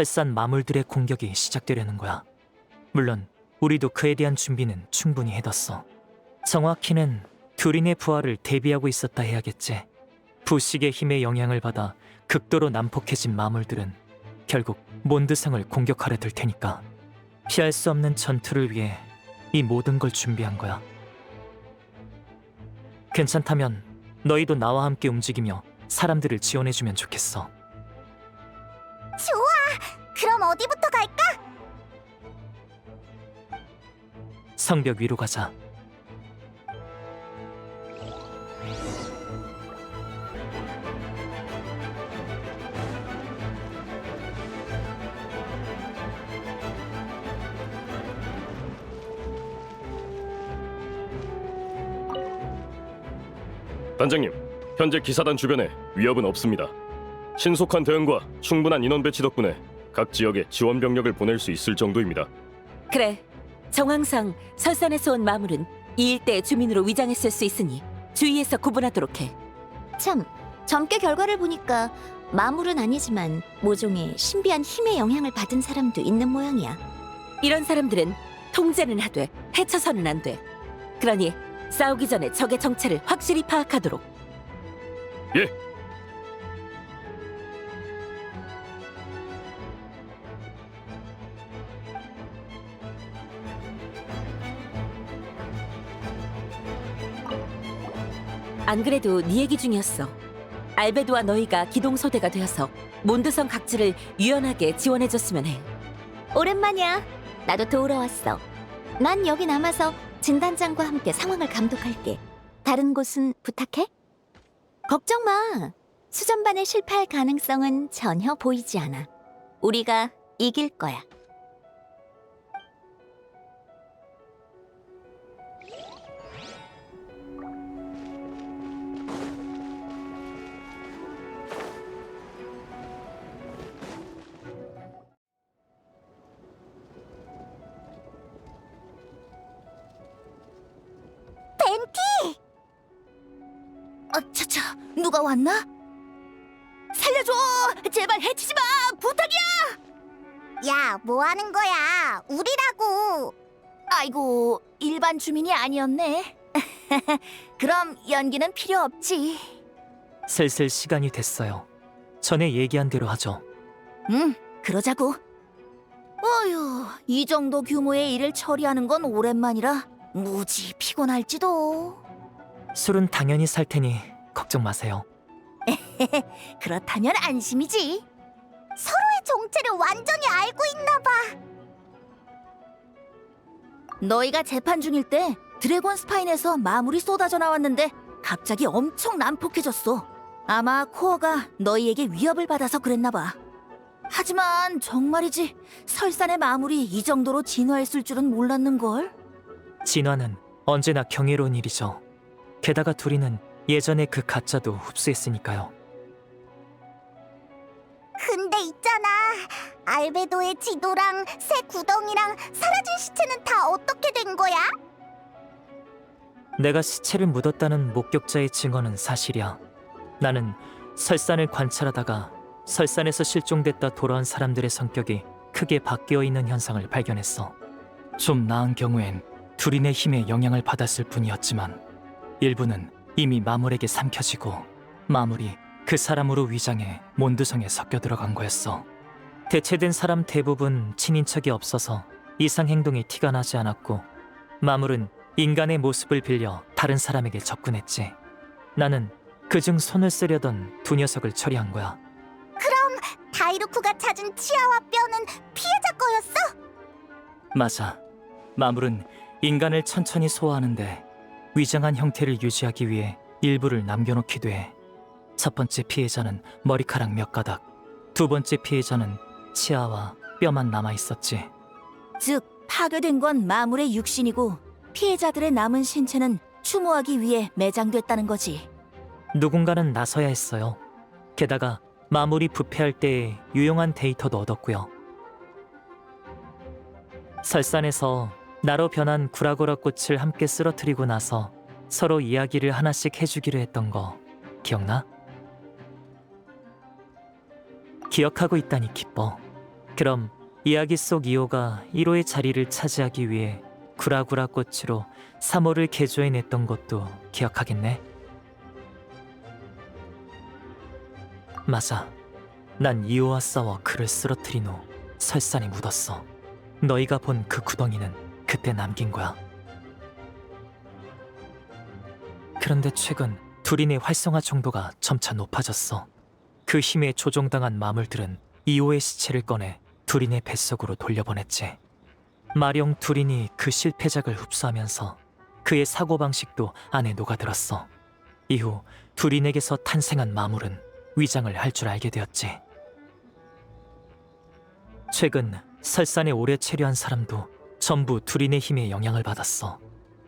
설산 마물들의 공격이 시작되려는 거야. 물론 우리도 그에 대한 준비는 충분히 해뒀어. 정확히는 두린의 부활을 대비하고 있었다 해야겠지. 부식의 힘에 영향을 받아 극도로 난폭해진 마물들은 결국 몬드성을 공격하려 들 테니까 피할 수 없는 전투를 위해 이 모든 걸 준비한 거야. 괜찮다면 너희도 나와 함께 움직이며 사람들을 지원해주면 좋겠어. 좋아! 그럼 어디부터 갈까? 성벽 위로 가자. 단장님, 현재 기사단 주변에 위협은 없습니다. 신속한 대응과 충분한 인원 배치 덕분에 각 지역에 지원 병력을 보낼 수 있을 정도입니다. 그래, 정황상 설산에서 온 마물은 이 일대의 주민으로 위장했을 수 있으니 주의해서 구분하도록 해. 참, 점괘 결과를 보니까 마물은 아니지만 모종의 신비한 힘의 영향을 받은 사람도 있는 모양이야. 이런 사람들은 통제는 하되 해쳐서는 안 돼. 그러니 싸우기 전에 적의 정체를 확실히 파악하도록. 예! 안 그래도 네 얘기 중이었어. 알베도와 너희가 기동소대가 되어서 몬드성 각지를 유연하게 지원해줬으면 해. 오랜만이야. 나도 도우러 왔어. 난 여기 남아서 진단장과 함께 상황을 감독할게. 다른 곳은 부탁해? 걱정 마. 수전반에 실패할 가능성은 전혀 보이지 않아. 우리가 이길 거야. 벤티! 차차, 누가 왔나? 살려줘! 제발 해치지 마! 부탁이야! 야, 뭐 하는 거야? 우리라고! 아이고, 일반 주민이 아니었네. 그럼 연기는 필요 없지. 슬슬 시간이 됐어요. 전에 얘기한 대로 하죠. 응, 그러자고. 어휴, 이 정도 규모의 일을 처리하는 건 오랜만이라 무지 피곤할지도. 술은 당연히 살 테니 걱정 마세요. 그렇다면 안심이지. 서로의 정체를 완전히 알고 있나 봐. 너희가 재판 중일 때 드래곤 스파인에서 마물이 쏟아져 나왔는데 갑자기 엄청 난폭해졌어. 아마 코어가 너희에게 위협을 받아서 그랬나 봐. 하지만 정말이지 설산의 마물이 이 정도로 진화했을 줄은 몰랐는걸. 진화는 언제나 경이로운 일이죠. 게다가 둘이는 예전에 그 가짜도 흡수했으니까요. 근데 있잖아, 알베도의 지도랑 새 구덩이랑 사라진 시체는 다 어떻게 된 거야? 내가 시체를 묻었다는 목격자의 증언은 사실이야. 나는 설산을 관찰하다가 설산에서 실종됐다 돌아온 사람들의 성격이 크게 바뀌어 있는 현상을 발견했어. 좀 나은 경우엔 두린의 힘에 영향을 받았을 뿐이었지만 일부는 이미 마물에게 삼켜지고 마물이 그 사람으로 위장해 몬드성에 섞여 들어간 거였어. 대체된 사람 대부분 친인척이 없어서 이상 행동이 티가 나지 않았고 마물은 인간의 모습을 빌려 다른 사람에게 접근했지. 나는 그중 손을 쓰려던 두 녀석을 처리한 거야. 다이루쿠가 찾은 치아와 뼈는 피해자 거였어? 맞아. 마물은 인간을 천천히 소화하는데 위장한 형태를 유지하기 위해 일부를 남겨놓기도 해. 첫 번째 피해자는 머리카락 몇 가닥, 두 번째 피해자는 치아와 뼈만 남아있었지. 즉, 파괴된 건 마물의 육신이고 피해자들의 남은 신체는 추모하기 위해 매장됐다는 거지. 누군가는 나서야 했어요. 게다가 마물이 부패할 때의 유용한 데이터도 얻었고요. 설산에서 나로 변한 구라고라 꽃을 함께 쓰러뜨리고 나서 서로 이야기를 하나씩 해주기로 했던 거 기억나? 기억하고 있다니 기뻐. 그럼 이야기 속 이오가 1호의 자리를 차지하기 위해 구라구라 꽃으로 3호를 개조해냈던 것도 기억하겠네? 맞아. 난 2호와 싸워 그를 쓰러뜨린 후 설산에 묻었어. 너희가 본 그 구덩이는 그때 남긴 거야. 그런데 최근 두린의 활성화 정도가 점차 높아졌어. 그 힘에 조종당한 마물들은 2호의 시체를 꺼내 두린의 뱃속으로 돌려보냈지. 마령 두린이 그 실패작을 흡수하면서 그의 사고방식도 안에 녹아들었어. 이후 두린에게서 탄생한 마물은 위장을 할 줄 알게 되었지. 최근 설산에 오래 체류한 사람도 전부 두린의 힘에 영향을 받았어.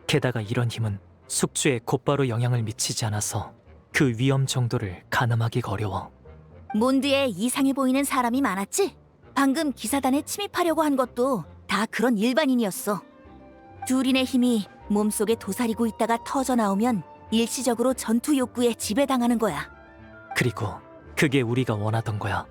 게다가 이런 힘은 숙주에 곧바로 영향을 미치지 않아서 그 위험 정도를 가늠하기가 어려워. 몬드에 이상해 보이는 사람이 많았지? 방금 기사단에 침입하려고 한 것도 다 그런 일반인이었어. 두린의 힘이 몸속에 도사리고 있다가 터져 나오면 일시적으로 전투 욕구에 지배당하는 거야. 그리고 그게 우리가 원하던 거야.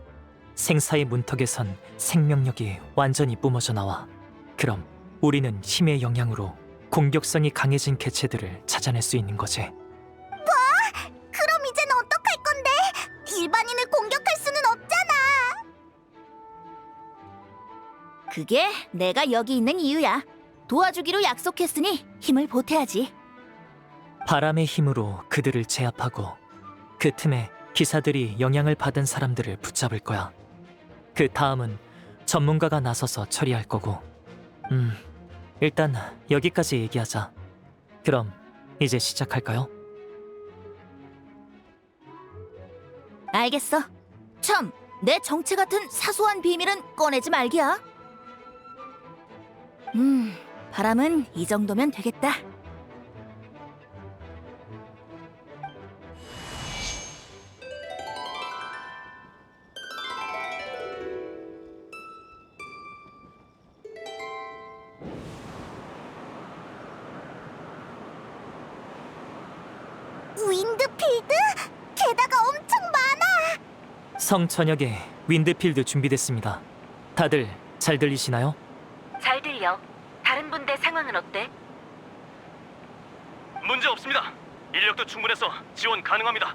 생사의 문턱에선 생명력이 완전히 뿜어져 나와. 그럼 우리는 힘의 영향으로 공격성이 강해진 개체들을 찾아낼 수 있는 거지. 그럼 이제는 어떡할 건데? 일반인을 공격할 수는 없잖아. 그게 내가 여기 있는 이유야. 도와주기로 약속했으니 힘을 보태야지. 바람의 힘으로 그들을 제압하고 그 틈에 기사들이 영향을 받은 사람들을 붙잡을 거야. 그 다음은 전문가가 나서서 처리할 거고. 일단 여기까지 얘기하자. 그럼 이제 시작할까요? 알겠어. 참, 내 정체 같은 사소한 비밀은 꺼내지 말기야. 바람은 이 정도면 되겠다. 윈드필드? 게다가 엄청 많아! 성천역에 윈드필드 준비됐습니다. 다들 잘 들리시나요? 잘 들려. 다른 분대 상황은 어때? 문제 없습니다. 인력도 충분해서 지원 가능합니다.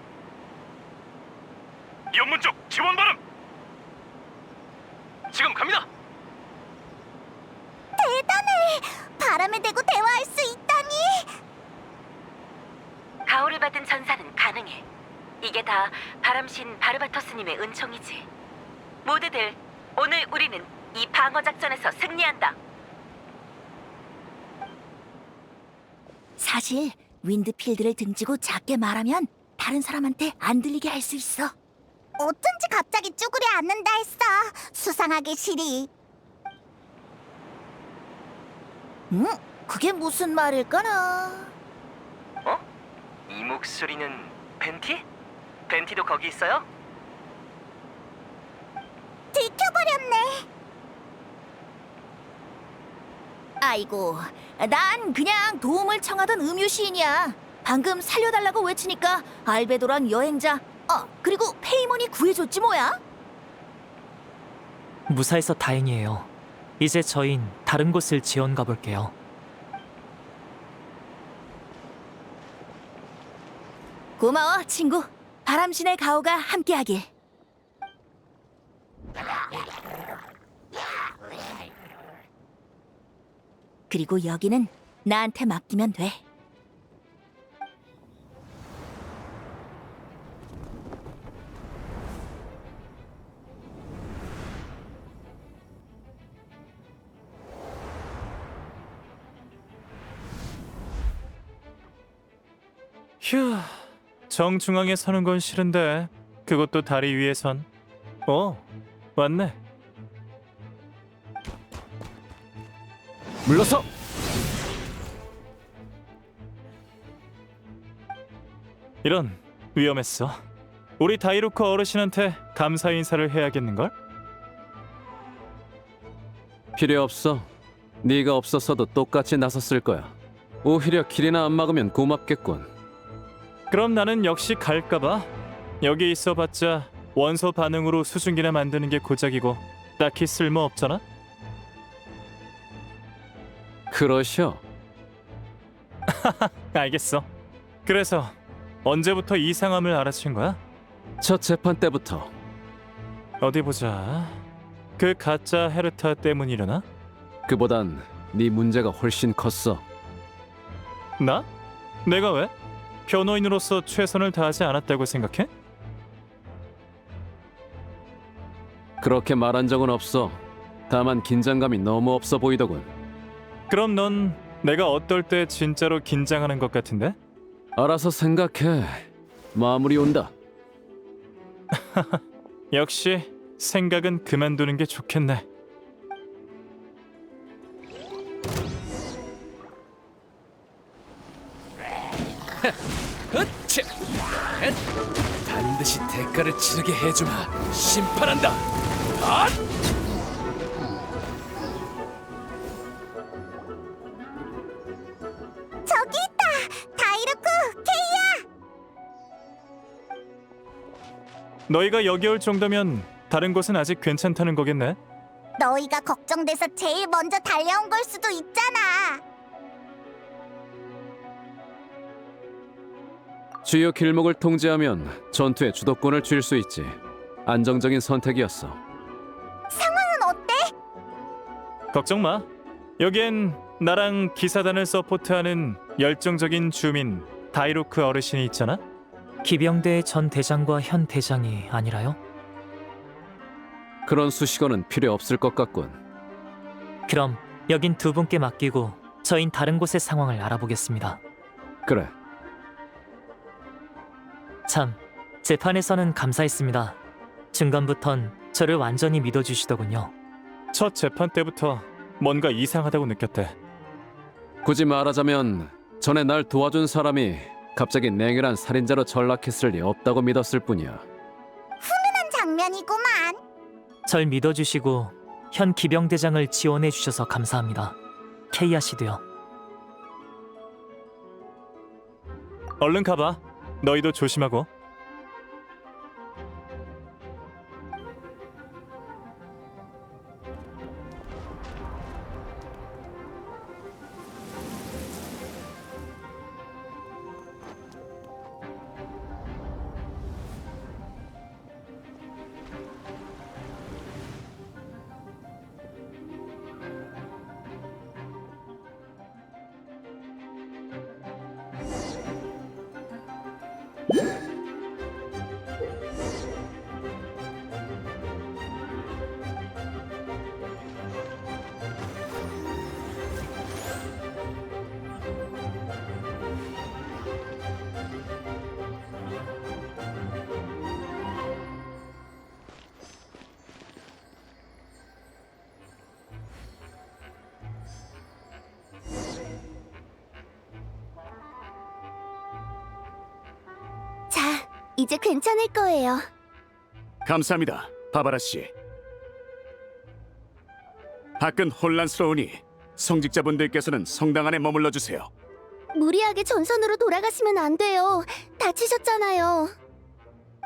연문 쪽 지원 바람. 지금 갑니다. 바람에 대고 대화할 수 있다니! 가호를 받은 전사는 가능해. 이게 다 바람신 바르바토스님의 은총이지. 모두들 오늘 우리는 이 방어 작전에서 승리한다. 사실 윈드필드를 등지고 작게 말하면 다른 사람한테 안 들리게 할 수 있어. 어쩐지 갑자기 쭈그려 앉는다 했어. 수상하게 시리. 그게 무슨 말일까나? 이 목소리는 벤티? 벤티도 거기 있어요? 들켜버렸네. 아이고, 난 그냥 도움을 청하던 음유 시인이야. 방금 살려달라고 외치니까 알베도랑 여행자, 그리고 페이몬이 구해줬지 뭐야? 무사해서 다행이에요. 이제 저흰 다른 곳을 지원 가볼게요. 고마워, 친구. 바람신의 가오가 함께하길. 그리고 여기는 나한테 맡기면 돼. 휴, 정중앙에 서는 건 싫은데 그것도 다리 위에선. 왔네. 물러서. 이런, 위험했어. 우리 다이루코 어르신한테 감사 인사를 해야겠는걸? 필요 없어. 네가 없었어도 똑같이 나섰을 거야. 오히려 길이나 안 막으면 고맙겠군. 그럼 나는 역시 갈까봐. 여기 있어봤자 원소 반응으로 수증기나 만드는 게 고작이고 딱히 쓸모 없잖아. 그러셔. 알겠어. 그래서 언제부터 이상함을 알아챈 거야? 첫 재판 때부터. 어디 보자. 그 가짜 헤르타 때문이려나? 그보단 네 문제가 훨씬 컸어. 나? 내가 왜? 변호인으로서 최선을 다하지 않았다고 생각해? 그렇게 말한 적은 없어. 다만 긴장감이 너무 없어 보이더군. 그럼 넌 내가 어떨 때 진짜로 긴장하는 것 같은데? 알아서 생각해. 마무리 온다. 역시 생각은 그만두는 게 좋겠네. 반드시 대가를 치르게 해주마. 심판한다. 저기 있다! 다이루쿠! 케이야! 너희가 여기 올 정도면 다른 곳은 아직 괜찮다는 거겠네? 너희가 걱정돼서 제일 먼저 달려온 걸 수도 있잖아. 주요 길목을 통제하면 전투의 주도권을 쥘 수 있지. 안정적인 선택이었어. 상황은 어때? 걱정 마. 여기엔 나랑 기사단을 서포트하는 열정적인 주민 다이로크 어르신이 있잖아. 기병대의 전 대장과 현 대장이 아니라요? 그런 수식어는 필요 없을 것 같군. 그럼 여긴 두 분께 맡기고 저흰 다른 곳의 상황을 알아보겠습니다. 그래. 참, 재판에서는 감사했습니다. 중간부턴 저를 완전히 믿어주시더군요. 첫 재판 때부터 뭔가 이상하다고 느꼈대. 굳이 말하자면 전에 날 도와준 사람이 갑자기 냉혈한 살인자로 전락했을 리 없다고 믿었을 뿐이야. 한 장면이구만. 절 믿어주시고 현 기병대장을 지원해주셔서 감사합니다. 케이아 씨도요. 얼른 가봐. 너희도 조심하고. 자, 이제 괜찮을 거예요. 감사합니다, 바바라 씨. 밖은 혼란스러우니 성직자분들께서는 성당 안에 머물러 주세요. 무리하게 전선으로 돌아가시면 안 돼요. 다치셨잖아요.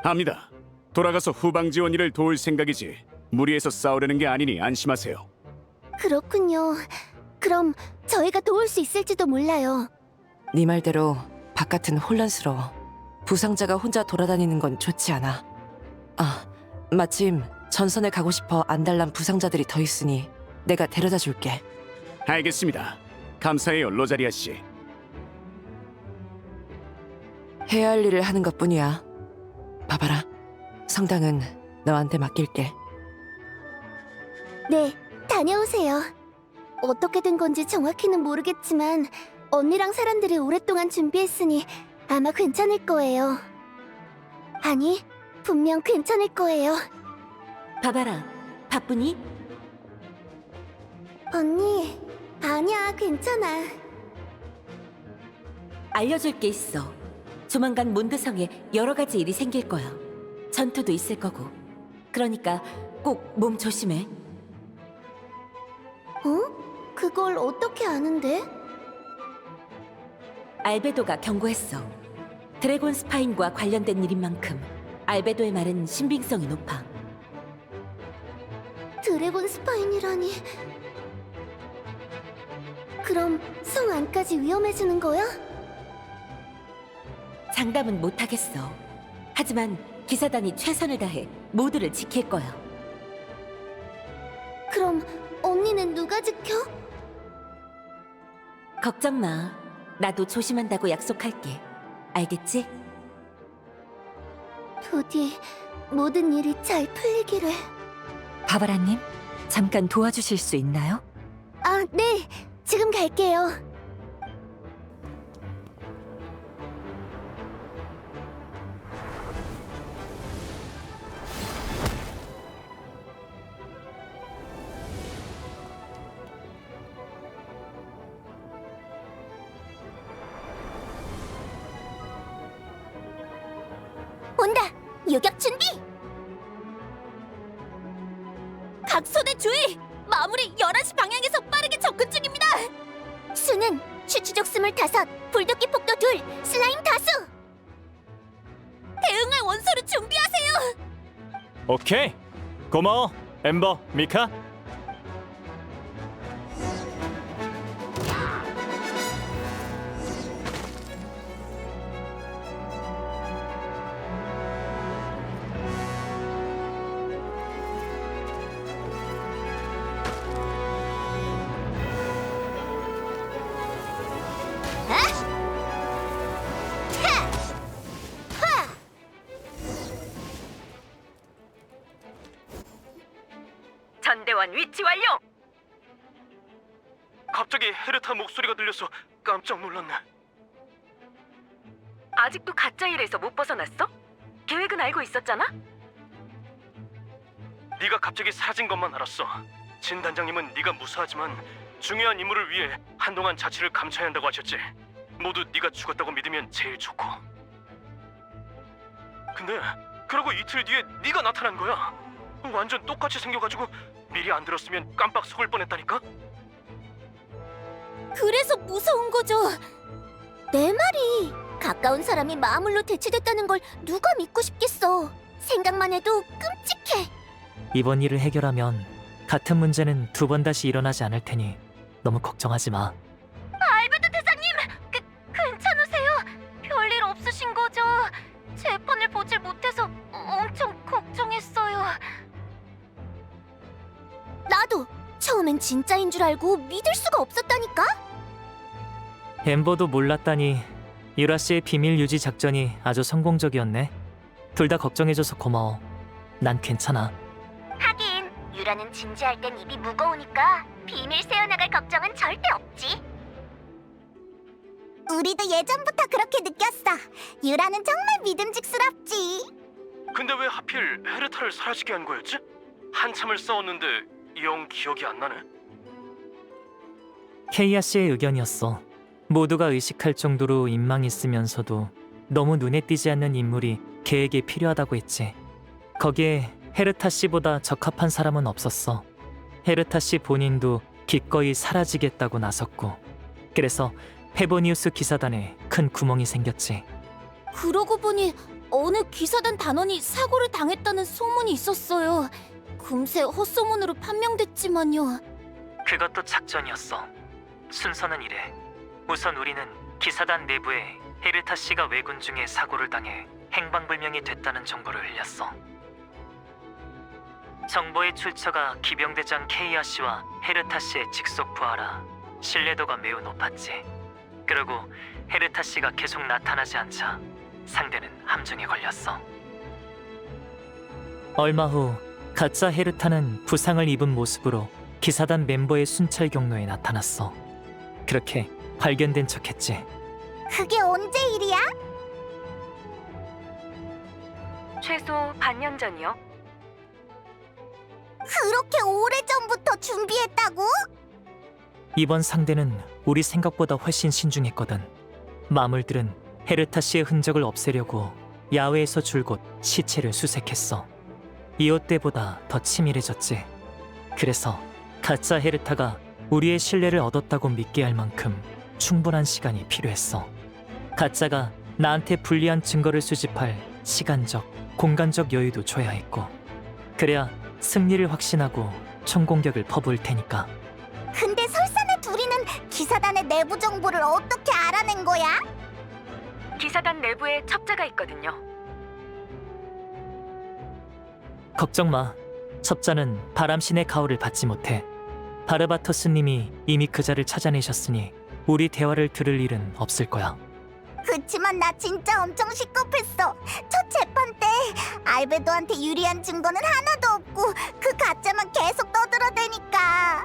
압니다. 돌아가서 후방 지원 일을 도울 생각이지 무리해서 싸우려는 게 아니니 안심하세요. 그렇군요. 그럼 저희가 도울 수 있을지도 몰라요. 네 말대로 바깥은 혼란스러워. 부상자가 혼자 돌아다니는 건 좋지 않아. 아, 마침 전선에 가고 싶어 안달난 부상자들이 더 있으니 내가 데려다 줄게. 알겠습니다. 감사해요, 로자리아 씨. 해야 할 일을 하는 것뿐이야. 바바라, 성당은 너한테 맡길게. 네, 다녀오세요. 어떻게 된 건지 정확히는 모르겠지만 언니랑 사람들이 오랫동안 준비했으니 아마 괜찮을 거예요. 아니, 분명 괜찮을 거예요. 바바라, 바쁘니? 언니, 아니야, 괜찮아. 알려줄 게 있어. 조만간 몬드성에 여러 가지 일이 생길 거야. 전투도 있을 거고. 그러니까 꼭 몸 조심해. 어? 그걸 어떻게 아는데? 알베도가 경고했어. 드래곤 스파인과 관련된 일인 만큼 알베도의 말은 신빙성이 높아. 드래곤 스파인이라니. 그럼 성 안까지 위험해지는 거야? 장담은 못하겠어. 하지만 기사단이 최선을 다해 모두를 지킬 거야. 그럼 언니는 누가 지켜? 걱정 마. 나도 조심한다고 약속할게. 알겠지? 부디 모든 일이 잘 풀리기를. 바바라님, 잠깐 도와주실 수 있나요? 아, 네. 지금 갈게요. 온다! 유격 준비! 각 손의 주의! 마무리 11시 방향에서 빠르게 접근 중입니다! 수는 추추족 25, 불도끼 폭도 2, 슬라임 다수! 대응할 원소를 준비하세요! 오케이. 고마워. 엠버, 미카. 전대원 위치 완료! 갑자기 헤르타 목소리가 들려서 깜짝 놀랐네. 아직도 가짜 일에서 못 벗어났어? 계획은 알고 있었잖아? 네가 갑자기 사라진 것만 알았어. 진 단장님은 네가 무사하지만 중요한 임무를 위해 한동안 자취를 감춰야 한다고 하셨지. 모두 네가 죽었다고 믿으면 제일 좋고. 근데 그러고 이틀 뒤에 네가 나타난 거야. 완전 똑같이 생겨가지고 미리 안 들었으면 깜빡 속을 뻔했다니까? 그래서 무서운 거죠. 내 말이 가까운 사람이 마물로 대체됐다는 걸 누가 믿고 싶겠어. 생각만 해도 끔찍해. 이번 일을 해결하면 같은 문제는 2번 다시 일어나지 않을 테니 너무 걱정하지 마. 알베르토 대장님! 괜찮으세요? 별일 없으신 거죠? 재판을 보질 못해서 엄청 걱정했어요. 나도 처음엔 진짜인 줄 알고 믿을 수가 없었다니까? 엠버도 몰랐다니 유라 씨의 비밀 유지 작전이 아주 성공적이었네. 둘 다 걱정해줘서 고마워. 난 괜찮아. 하긴 유라는 진지할 땐 입이 무거우니까 비밀 새어나갈 걱정은 절대 없지. 우리도 예전부터 그렇게 느꼈어. 유라는 정말 믿음직스럽지. 근데 왜 하필 헤르타를 사라지게 한 거였지? 한참을 싸웠는데 영 기억이 안 나네. 케이아 씨의 의견이었어. 모두가 의식할 정도로 인망이 있으면서도 너무 눈에 띄지 않는 인물이 계획에 필요하다고 했지. 거기에 헤르타 씨보다 적합한 사람은 없었어. 헤르타 씨 본인도 기꺼이 사라지겠다고 나섰고, 그래서 페보니우스 기사단에 큰 구멍이 생겼지. 그러고 보니 어느 기사단 단원이 사고를 당했다는 소문이 있었어요. 금세 헛소문으로 판명됐지만요. 그것도 작전이었어. 순서는 이래. 우선 우리는 기사단 내부에 헤르타 씨가 왜군 중에 사고를 당해 행방불명이 됐다는 정보를 흘렸어. 정보의 출처가 기병대장 케이아 씨와 헤르타 씨의 직속 부하라 신뢰도가 매우 높았지. 그리고 헤르타 씨가 계속 나타나지 않자 상대는 함정에 걸렸어. 얼마 후 가짜 헤르타는 부상을 입은 모습으로 기사단 멤버의 순찰 경로에 나타났어. 그렇게 발견된 척했지. 그게 언제 일이야? 최소 반년 전이요. 그렇게 오래전부터 준비했다고? 이번 상대는 우리 생각보다 훨씬 신중했거든. 마물들은 헤르타 씨의 흔적을 없애려고 야외에서 줄곧 시체를 수색했어. 이호 때보다 더 치밀해졌지. 그래서 가짜 헤르타가 우리의 신뢰를 얻었다고 믿게 할 만큼 충분한 시간이 필요했어. 가짜가 나한테 불리한 증거를 수집할 시간적, 공간적 여유도 줘야 했고, 그래야 승리를 확신하고 총공격을 퍼부을 테니까. 근데 설산의 둘이는 기사단의 내부 정보를 어떻게 알아낸 거야? 기사단 내부에 첩자가 있거든요. 걱정 마. 첩자는 바람신의 가호를 받지 못해. 바르바토스님이 이미 그자를 찾아내셨으니 우리 대화를 들을 일은 없을 거야. 그치만 나 진짜 엄청 시겁했어. 첫 재판 때 알베도한테 유리한 증거는 하나도 없고 그 가짜만 계속 떠들어대니까.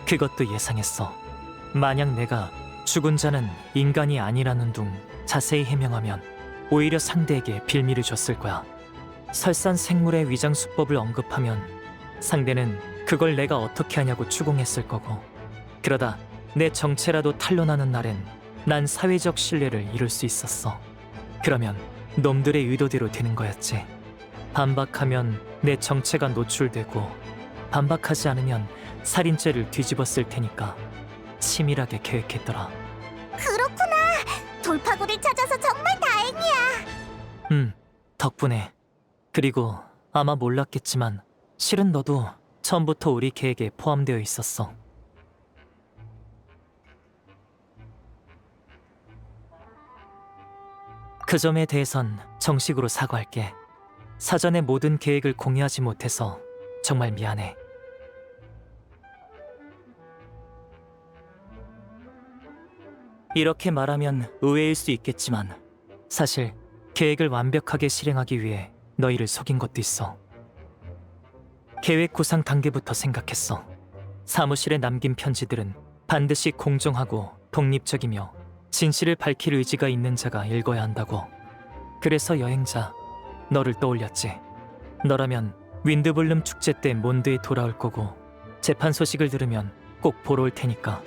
그것도 예상했어. 만약 내가 죽은 자는 인간이 아니라는 둥 자세히 해명하면 오히려 상대에게 빌미를 줬을 거야. 설산 생물의 위장 수법을 언급하면 상대는 그걸 내가 어떻게 하냐고 추궁했을 거고, 그러다 내 정체라도 탄로나는 날엔 난 사회적 신뢰를 잃을 수 있었어. 그러면 놈들의 의도대로 되는 거였지. 반박하면 내 정체가 노출되고, 반박하지 않으면 살인죄를 뒤집었을 테니까 치밀하게 계획했더라. 그렇구나. 돌파구를 찾아서 정말 다행이야. 덕분에. 그리고 아마 몰랐겠지만 실은 너도 처음부터 우리 계획에 포함되어 있었어. 그 점에 대해선 정식으로 사과할게. 사전에 모든 계획을 공유하지 못해서 정말 미안해. 이렇게 말하면 의외일 수 있겠지만 사실 계획을 완벽하게 실행하기 위해 너희를 속인 것도 있어. 계획 구상 단계부터 생각했어. 사무실에 남긴 편지들은 반드시 공정하고 독립적이며 진실을 밝힐 의지가 있는 자가 읽어야 한다고. 그래서 여행자, 너를 떠올렸지. 너라면 윈드블룸 축제 때 몬드에 돌아올 거고 재판 소식을 들으면 꼭 보러 올 테니까.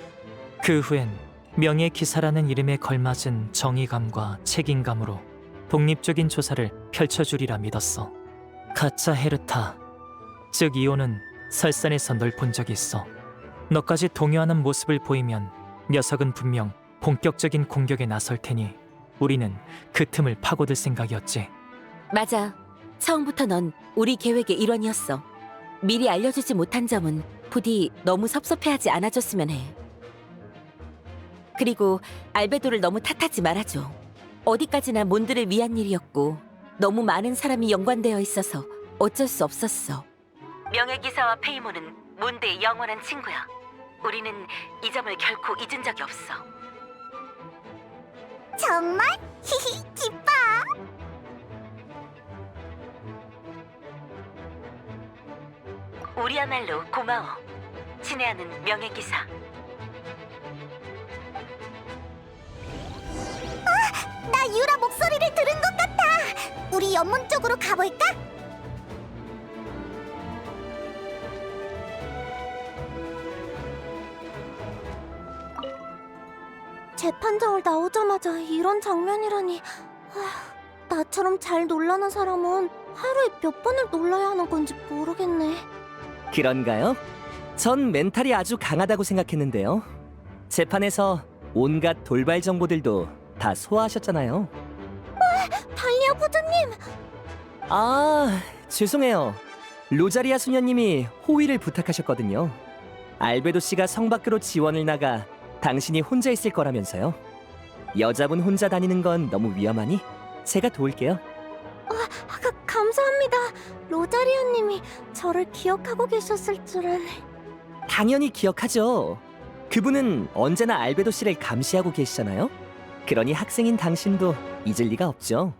그 후엔 명예기사라는 이름에 걸맞은 정의감과 책임감으로 독립적인 조사를 펼쳐주리라 믿었어. 가짜 헤르타, 즉 이오는 설산에서 널 본 적이 있어. 너까지 동요하는 모습을 보이면 녀석은 분명 본격적인 공격에 나설 테니 우리는 그 틈을 파고들 생각이었지. 맞아. 처음부터 넌 우리 계획의 일원이었어. 미리 알려주지 못한 점은 부디 너무 섭섭해하지 않아줬으면 해. 그리고 알베도를 너무 탓하지 말아줘. 어디까지나 몬드를 위한 일이었고 너무 많은 사람이 연관되어 있어서 어쩔 수 없었어. 명예기사와 페이모는 몬드의 영원한 친구야. 우리는 이 점을 결코 잊은 적이 없어. 정말? 히히, 기뻐. 우리야말로 고마워. 친애하는 명예기사. 나 유라 목소리를 들은 것 같아. 우리 연문 쪽으로 가볼까? 재판장을 나오자마자 이런 장면이라니. 나처럼 잘 놀라는 사람은 하루에 몇 번을 놀라야 하는 건지 모르겠네. 그런가요? 전 멘탈이 아주 강하다고 생각했는데요. 재판에서 온갖 돌발 정보들도 다 소화하셨잖아요. 달리아 부주님! 아, 죄송해요. 로자리아 수녀님이 호의를 부탁하셨거든요. 알베도 씨가 성 밖으로 지원을 나가 당신이 혼자 있을 거라면서요. 여자분 혼자 다니는 건 너무 위험하니 제가 도울게요. 감사합니다. 로자리아님이 저를 기억하고 계셨을 줄은. 당연히 기억하죠. 그분은 언제나 알베도 씨를 감시하고 계시잖아요. 그러니 학생인 당신도 잊을 리가 없죠.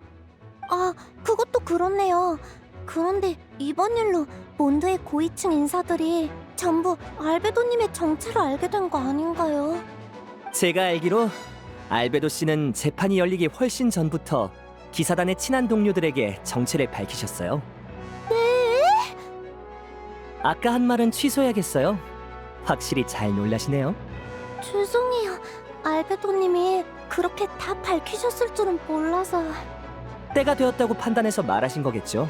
그것도 그렇네요. 그런데 이번 일로 몬드의 고위층 인사들이 전부 알베도님의 정체를 알게 된 거 아닌가요? 제가 알기로 알베도 씨는 재판이 열리기 훨씬 전부터 기사단의 친한 동료들에게 정체를 밝히셨어요. 네? 아까 한 말은 취소해야겠어요. 확실히 잘 놀라시네요. 죄송해요. 알베도님이 그렇게 다 밝히셨을 줄은 몰라서. 때가 되었다고 판단해서 말하신 거겠죠.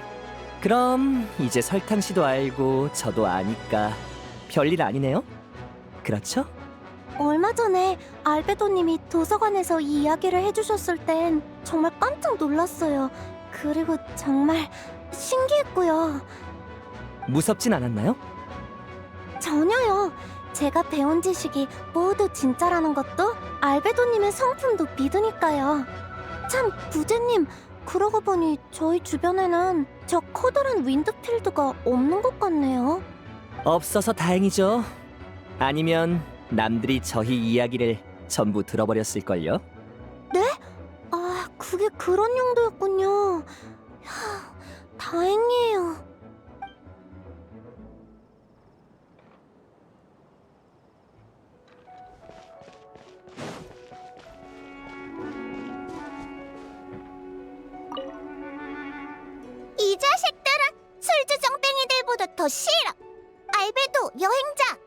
그럼 이제 설탕 씨도 알고 저도 아니까 별일 아니네요. 그렇죠? 얼마 전에 알베도님이 도서관에서 이 이야기를 해주셨을 땐 정말 깜짝 놀랐어요. 그리고 정말 신기했고요. 무섭진 않았나요? 전혀요. 제가 배운 지식이 모두 진짜라는 것도 알베도님의 성품도 믿으니까요. 참, 부제님, 그러고 보니 저희 주변에는 저 커다란 윈드필드가 없는 것 같네요. 없어서 다행이죠. 아니면 남들이 저희 이야기를 전부 들어버렸을걸요? 아, 그게 그런 용도였군요. 다행이에요. 이 자식들은 술주정뱅이들보다 더 싫어. 알베도 여행자.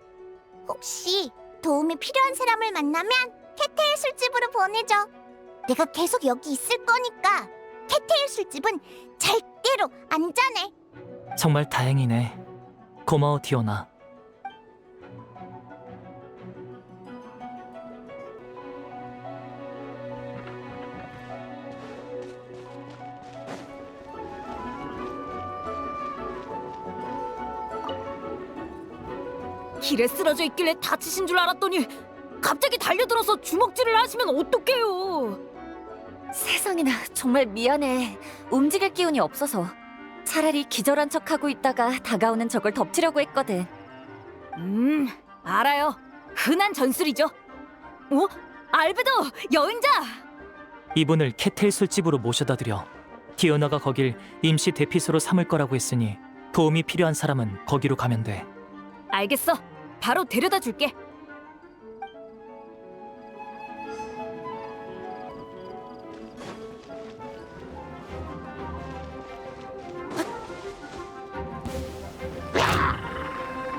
혹시 도움이 필요한 사람을 만나면 캐테일 술집으로 보내줘. 내가 계속 여기 있을 거니까 캐테일 술집은 절대로 안전해. 정말 다행이네. 고마워, 디오나. 길에 쓰러져 있길래 다치신 줄 알았더니 갑자기 달려들어서 주먹질을 하시면 어떡해요. 세상에나, 정말 미안해. 움직일 기운이 없어서. 차라리 기절한 척하고 있다가 다가오는 적을 덮치려고 했거든. 알아요. 흔한 전술이죠. 어? 알베도 여행자! 이분을 캐텔 술집으로 모셔다 드려. 디오나가 거길 임시 대피소로 삼을 거라고 했으니 도움이 필요한 사람은 거기로 가면 돼. 알겠어. 바로 데려다 줄게.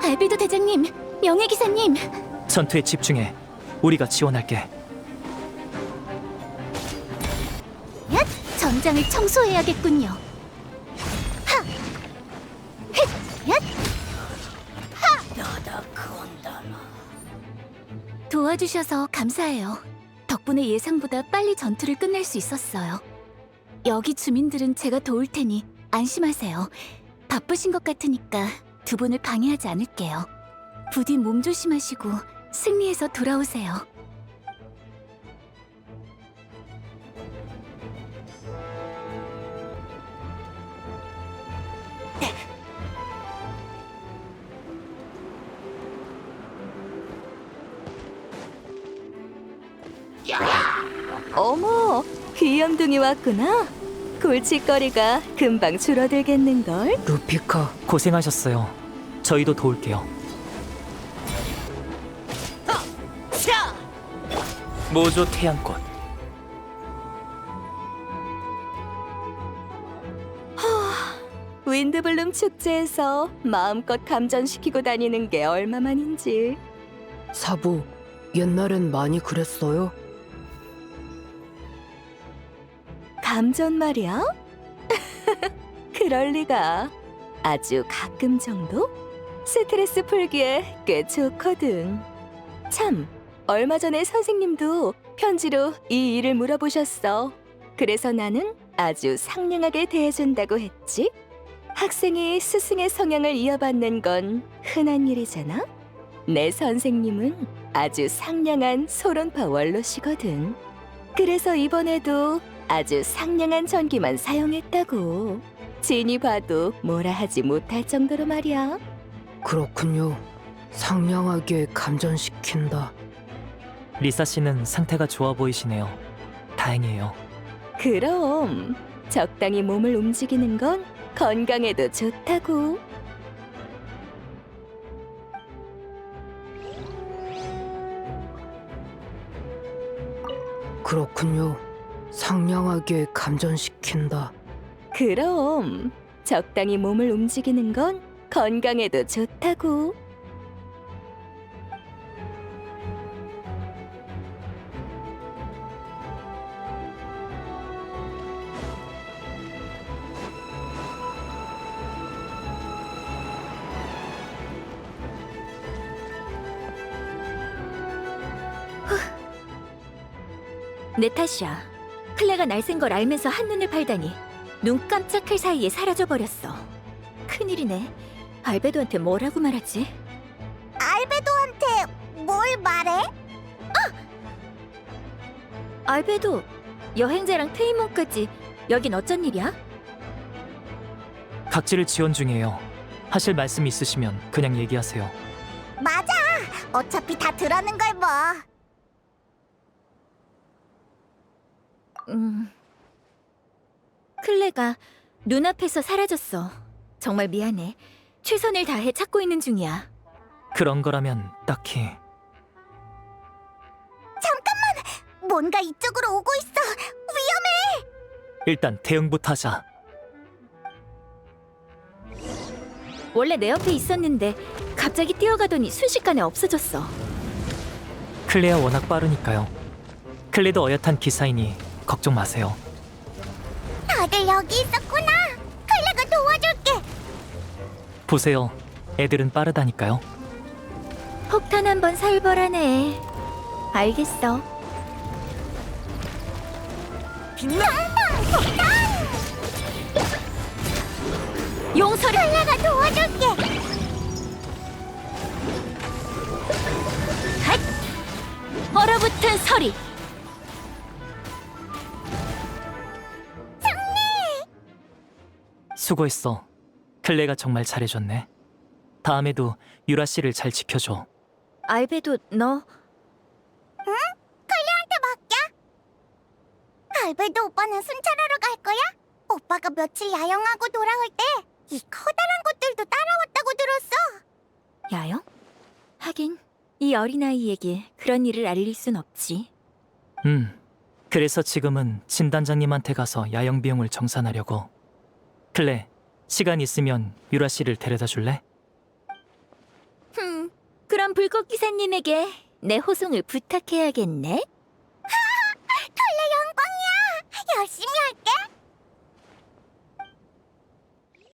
알베도 대장님, 명예기사님. 전투에 집중해. 우리가 지원할게. 전장을 청소해야겠군요. 도와주셔서 감사해요. 덕분에 예상보다 빨리 전투를 끝낼 수 있었어요. 여기 주민들은 제가 도울 테니 안심하세요. 바쁘신 것 같으니까 두 분을 방해하지 않을게요. 부디 몸 조심하시고 승리해서 돌아오세요. 어머, 귀염둥이 왔구나. 골칫거리가 금방 줄어들겠는걸? 루피카 고생하셨어요. 저희도 도울게요. 모조 태양꽃. 윈드블룸 축제에서 마음껏 감전시키고 다니는 게 얼마만인지. 사부, 옛날엔 많이 그랬어요? 감전 말이야? 그럴 리가. 아주 가끔 정도? 스트레스 풀기에 꽤 좋거든. 참, 얼마 전에 선생님도 편지로 이 일을 물어보셨어. 그래서 나는 아주 상냥하게 대해준다고 했지. 학생이 스승의 성향을 이어받는 건 흔한 일이잖아. 내 선생님은 아주 상냥한 소론파 원로시거든. 그래서 이번에도 아주 상냥한 전기만 사용했다고. 진이 봐도 뭐라 하지 못할 정도로 말이야. 그렇군요. 상냥하게 감전시킨다. 리사 씨는 상태가 좋아 보이시네요. 다행이에요. 그럼 적당히 몸을 움직이는 건 건강에도 좋다고. 그렇군요. 상냥하게 감전시킨다. 그럼 적당히 몸을 움직이는 건 건강에도 좋다고. 네타샤, 클레가 날쌘 걸 알면서 한눈을 팔다니 눈 깜짝할 사이에 사라져버렸어. 큰일이네. 알베도한테 뭐라고 말하지? 알베도한테 뭘 말해? 알베도, 여행자랑 페이몬까지 여긴 어쩐 일이야? 각지를 지원 중이에요. 하실 말씀 있으시면 그냥 얘기하세요. 맞아. 어차피 다 들어는 걸 뭐. 클레가 눈앞에서 사라졌어. 정말 미안해. 최선을 다해 찾고 있는 중이야. 그런 거라면 딱히. 뭔가 이쪽으로 오고 있어. 위험해. 일단 대응부터 하자. 원래 내 옆에 있었는데 갑자기 뛰어가더니 순식간에 없어졌어. 클레야 워낙 빠르니까요. 클레도 어엿한 기사이니 걱정 마세요. 다들 여기 있었구나. 클레가 도와줄게. 보세요. 애들은 빠르다니까요. 폭탄 한번 살벌하네. 알겠어. 용서를 클레가 도와줄게. 얼어붙은 서리. 수고했어. 클레가 정말 잘해줬네. 다음에도 유라 씨를 잘 지켜줘. 알베도 너 클레한테 맡겨. 알베도 오빠는 순찰하러 갈 거야? 오빠가 며칠 야영하고 돌아올 때 이 커다란 것들도 따라왔다고 들었어. 야영? 하긴 이 어린아이에게 그런 일을 알릴 순 없지. 그래서 지금은 진단장님한테 가서 야영 비용을 정산하려고. 클레, 시간 있으면 유라 씨를 데려다 줄래? 그럼 불꽃 기사님에게 내 호송을 부탁해야겠네.